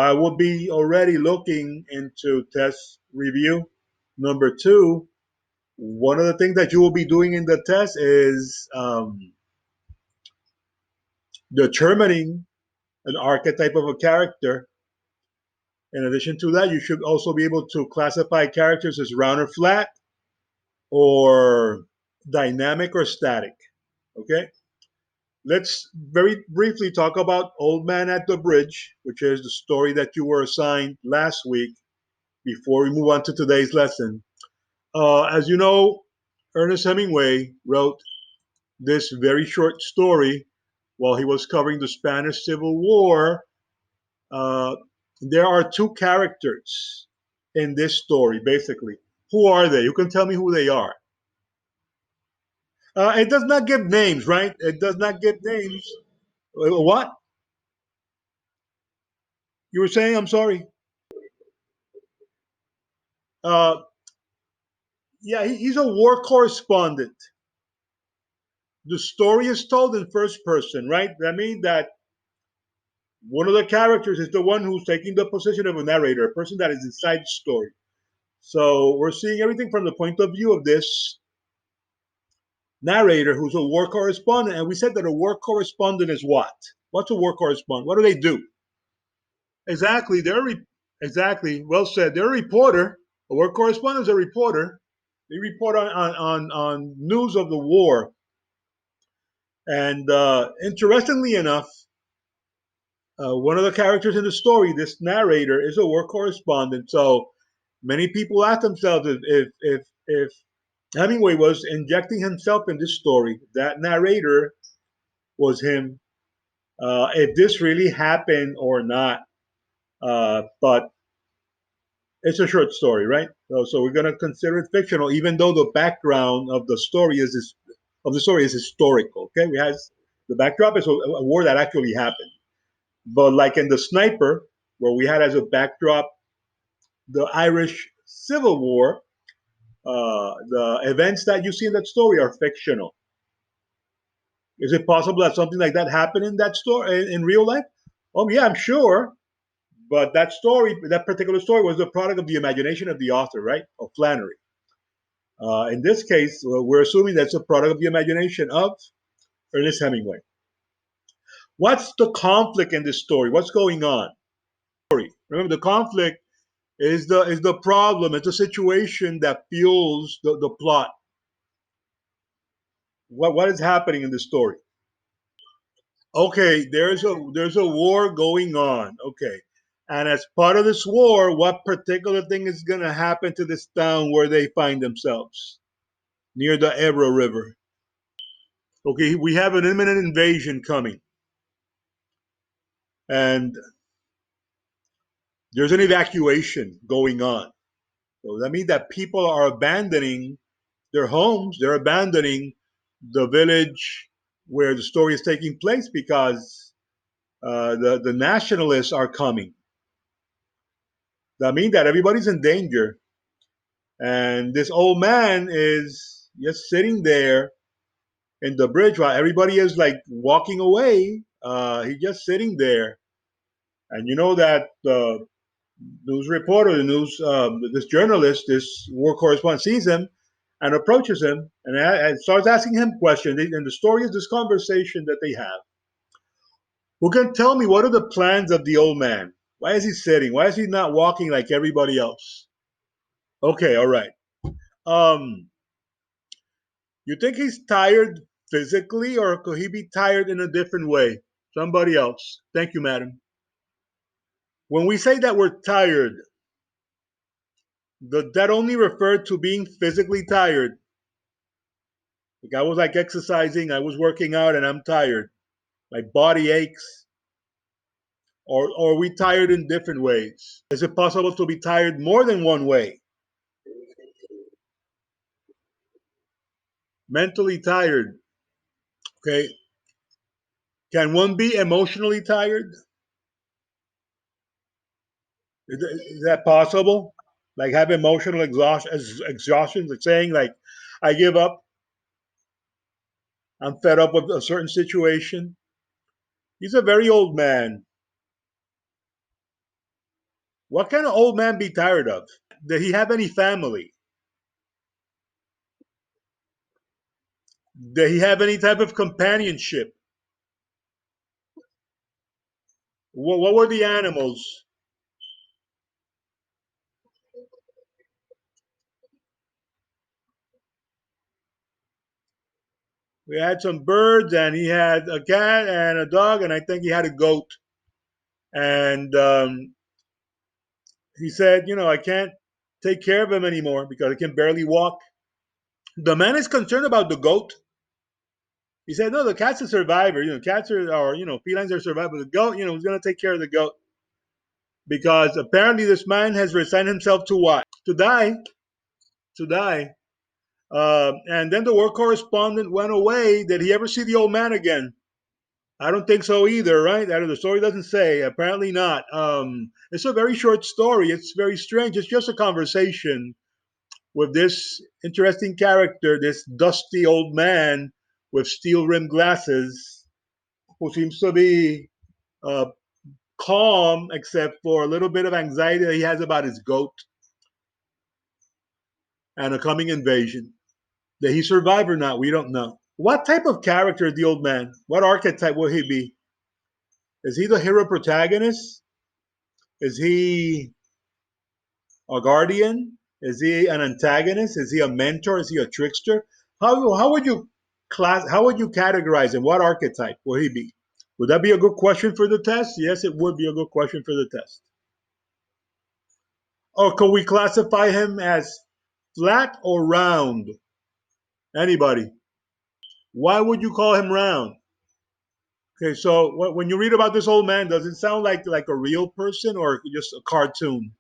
I will be already looking into test review. Number two, one of the things that you will be doing in the test is determining an archetype of a character. In addition to that, you should also be able to classify characters as round or flat, or dynamic or static. Okay? Let's very briefly talk about Old Man at the Bridge, which is the story that you were assigned last week before we move on to today's lesson. As you know, Ernest Hemingway wrote this very short story while he was covering the Spanish Civil War. Uh, there are two characters in this story, basically. Who are they? You can tell me who they are. It does not give names, right? It does not give names. What? You were saying? I'm sorry. Uh, yeah, he's a war correspondent. The story is told in first person, right? That means that one of the characters is the one who's taking the position of a narrator, a person that is inside the story. So we're seeing everything from the point of view of this narrator who's a war correspondent. And we said that a war correspondent is what? What's a war correspondent? What do they do? Exactly. Exactly. Well said. They're a reporter. A war correspondent is a reporter. They report on news of the war. And interestingly enough, one of the characters in the story, this narrator, is a war correspondent. So many people ask themselves if Hemingway was injecting himself in this story, that narrator was him, if this really happened or not. But it's a short story, right? So we're going to consider it fictional, even though the background of the story is historical. Okay, we have the backdrop is a war that actually happened. But like in the Sniper, where we had as a backdrop the Irish Civil War, the events that you see in that story are fictional. Is it possible that something like that happened in that story in real life? Oh yeah, I'm sure. But that story, that particular story, was the product of the imagination of the author, right? Of Flannery. In this case, we're assuming that's a product of the imagination of Ernest Hemingway. What's the conflict in this story? What's going on? Remember, the conflict is the problem. It's a situation that fuels the plot. What is happening in the story? Okay, there's a war going on. Okay. And as part of this war, what particular thing is going to happen to this town where they find themselves? Near the Ebro River. Okay, we have an imminent invasion coming. And there's an evacuation going on. So that means that people are abandoning their homes, they're abandoning the village where the story is taking place because the nationalists are coming. That means that everybody's in danger. And this old man is just sitting there in the bridge while everybody is like walking away. He's just sitting there. And you know that the news reporter, this journalist, this war correspondent sees him and approaches him and starts asking him questions. And the story is this conversation that they have. Who can tell me what are the plans of the old man? Why is he sitting? Why is he not walking like everybody else? Okay, all right. Um, you think he's tired physically, or could he be tired in a different way? Somebody else. Thank you, madam. When we say that we're tired, that only referred to being physically tired. Like I was like exercising, I was working out, and I'm tired. My body aches. Or are we tired in different ways? Is it possible to be tired more than one way? Mentally tired. Okay. Can one be emotionally tired? Is that possible? Like have emotional exhaustion, like saying like, I give up. I'm fed up with a certain situation. He's a very old man. What can an old man be tired of? Did he have any family? Did he have any type of companionship? What were the animals? We had some birds, and he had a cat and a dog, and I think he had a goat. And he said, I can't take care of him anymore because I can barely walk. The man is concerned about the goat. He said, no, the cat's a survivor. Cats are, or, felines are survivors. The goat, he's going to take care of the goat because apparently this man has resigned himself to what? To die. To die. And then the war correspondent went away. Did he ever see the old man again? I don't think so either, right? The story doesn't say. Apparently not. It's a very short story. It's very strange. It's just a conversation with this interesting character, this dusty old man with steel rimmed glasses, who seems to be uh, calm, except for a little bit of anxiety that he has about his goat and a coming invasion. Did he survive or not? We don't know. What type of character is the old man? What archetype will he be? Is he the hero protagonist? Is he a guardian? Is he an antagonist? Is he a mentor? Is he a trickster? How would you how would you categorize him? What archetype will he be? Would that be a good question for the test? Yes, it would be a good question for the test. Or could we classify him as flat or round? Anybody? Why would you call him round? Okay, so when you read about this old man, does it sound like a real person or just a cartoon?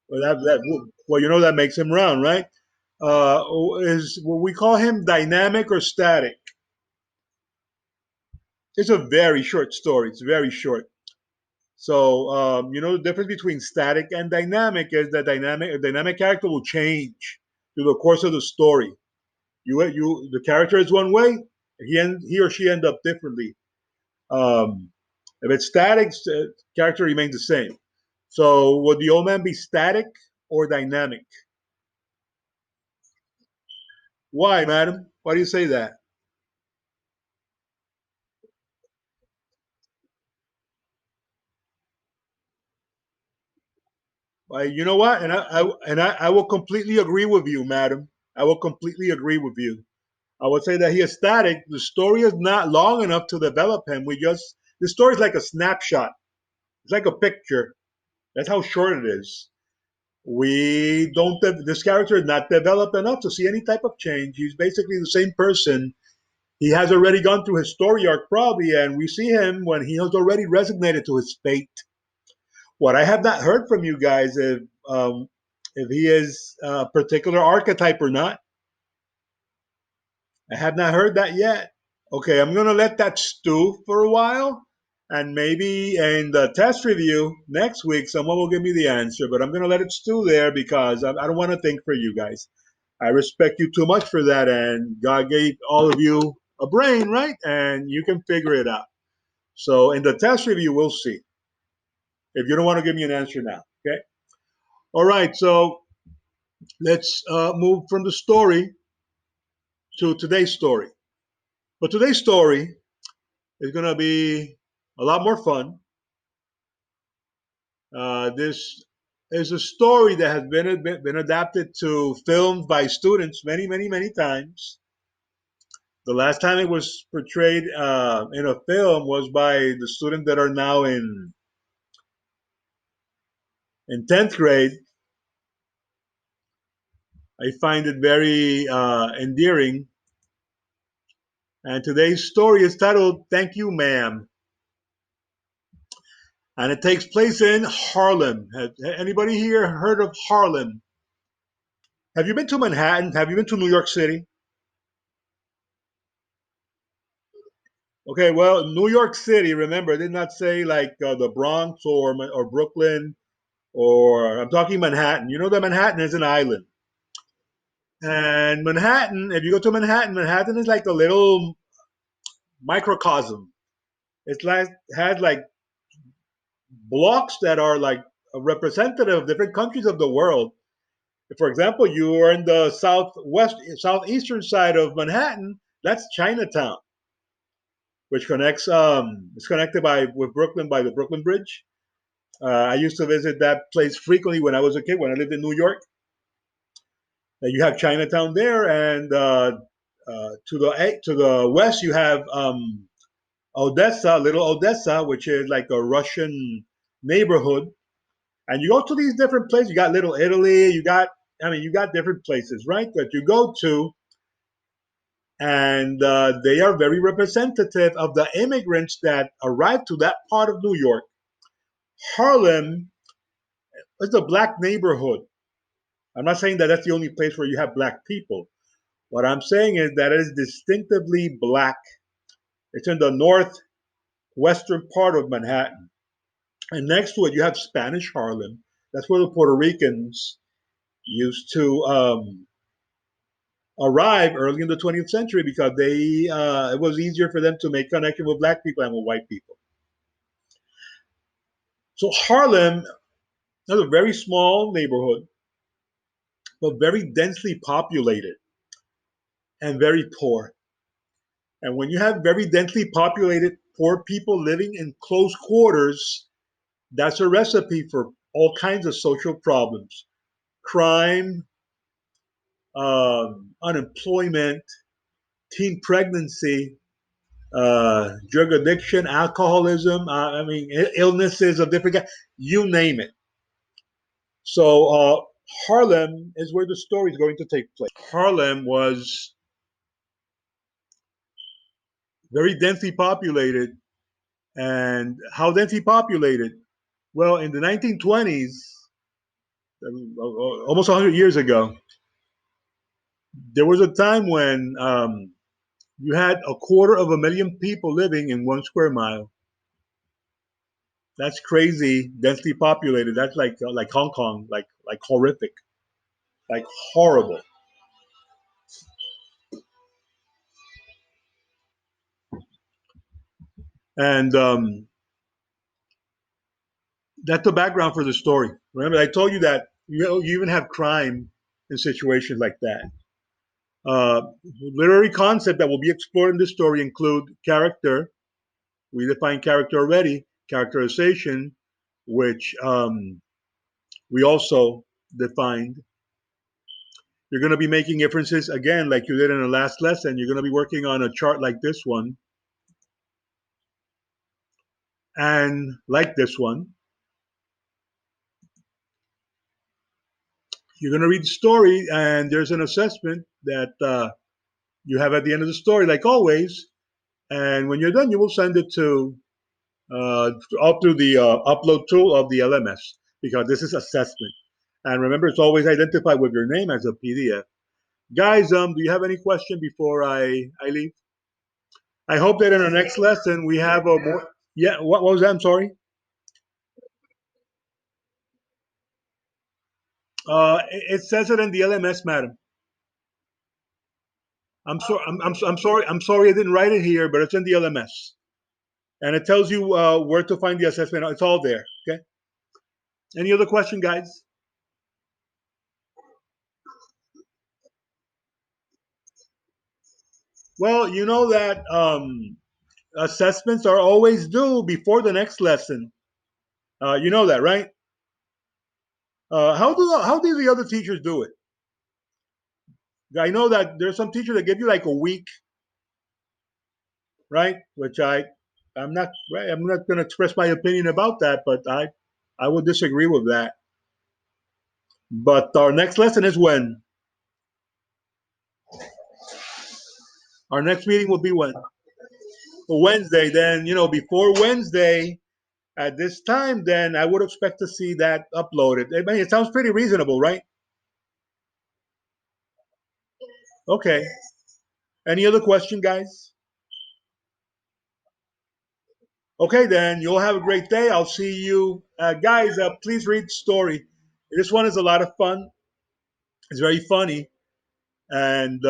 Well, that makes him round, right? Is Will we call him dynamic or static? It's a very short story. It's very short. So the difference between static and dynamic is that a dynamic character will change through the course of the story. The character is one way, he or she end up differently. If it's static, character remains the same. So would the old man be static or dynamic? Why, madam? Why do you say that? You know what? I will completely agree with you, madam. I will completely agree with you. I would say that he is static. The story is not long enough to develop him. The story is like a snapshot. It's like a picture. That's how short it is. We don't. This character is not developed enough to see any type of change. He's basically the same person. He has already gone through his story arc probably, and we see him when he has already resignated to his fate. What I have not heard from you guys if he is a particular archetype or not. I have not heard that yet. Okay, I'm gonna let that stew for a while, and maybe in the test review next week, someone will give me the answer. But I'm gonna let it stew there because I don't want to think for you guys. I respect you too much for that, and God gave all of you a brain, right? And you can figure it out. So in the test review, we'll see. If you don't want to give me an answer now, okay? All right. So let's move from the story to today's story. But today's story is going to be a lot more fun. This is a story that has been adapted to films by students many, many, many times. The last time it was portrayed in a film was by the students that are now in 10th grade. I find it very endearing. And today's story is titled "Thank You, Ma'am," and it takes place in Harlem. Has anybody here heard of Harlem? Have you been to Manhattan? Have you been to New York City? Okay, well, New York City, remember, did not say like the Bronx or Brooklyn, or I'm talking Manhattan. You know that Manhattan is an island. And Manhattan, if you go to Manhattan, Manhattan is like a little microcosm. It's like has like blocks that are like a representative of different countries of the world. For example, you are in the southeastern side of Manhattan. That's Chinatown, which connects. It's connected by with Brooklyn by the Brooklyn Bridge. I used to visit that place frequently when I was a kid. When I lived in New York, you have Chinatown there, and to the west you have Odessa, Little Odessa, which is like a Russian neighborhood. And you go to these different places. You got Little Italy. You got different places, right? That you go to, and they are very representative of the immigrants that arrived to that part of New York. Harlem is a black neighborhood. I'm not saying that that's the only place where you have black people. What I'm saying is that it is distinctively black. It's in the northwestern part of Manhattan. And next to it, you have Spanish Harlem. That's where the Puerto Ricans used to arrive early in the 20th century because it was easier for them to make connection with black people and with white people. So Harlem is a very small neighborhood, but very densely populated and very poor. And when you have very densely populated poor people living in close quarters, that's a recipe for all kinds of social problems: crime, unemployment, teen pregnancy, drug addiction, alcoholism. Illnesses of different kinds. You name it. So Harlem is where the story is going to take place. Harlem was very densely populated, and how densely populated? Well, in the 1920s, almost 100 years ago, there was a time when you had a quarter of a million people living in 1 square mile. That's crazy, densely populated. That's like Hong Kong, like horrific, like horrible. And that's the background for the story. Remember, I told you that you even have crime in situations like that. Uh, Literary concepts that will be explored in this story include character. We define character already. Characterization, which we also defined. You're going to be making inferences again, like you did in the last lesson. You're going to be working on a chart like this one and like this one. You're going to read the story, and there's an assessment that you have at the end of the story, like always. And when you're done, you will send it to up through the upload tool of the LMS because this is assessment. And remember, it's always identified with your name as a PDF. Guys, do you have any question before I leave? I hope that in our next lesson we have a more. Yeah, what was that? I'm sorry. It says it in the LMS, madam. I'm sorry. I'm sorry I didn't write it here, but it's in the LMS, and it tells you where to find the assessment. It's all there. Okay. Any other question, guys? Well, you know that assessments are always due before the next lesson. You know that, right? How do the other teachers do it? I know that there's some teachers that give you like a week, right? Which I'm not right. I'm not going to express my opinion about that, but I would disagree with that. But our next lesson is when our next meeting will be when Wednesday. Then before Wednesday at this time, then I would expect to see that uploaded. I mean, it sounds pretty reasonable, right? Okay. Any other question, guys? Okay, then you'll have a great day. I'll see you, guys. Please read the story. This one is a lot of fun. It's very funny, and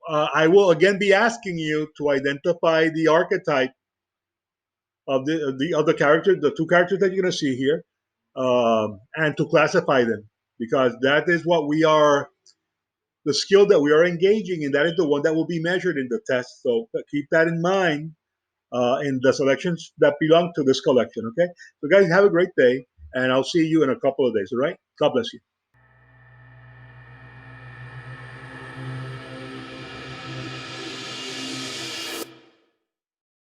I will again be asking you to identify the archetype of the characters, the two characters that you're going to see here, and to classify them, because that is what we are, the skill that we are engaging in. That is the one that will be measured in the test. So keep that in mind in the selections that belong to this collection. Okay, so guys, have a great day, and I'll see you in a couple of days. All right, God bless you.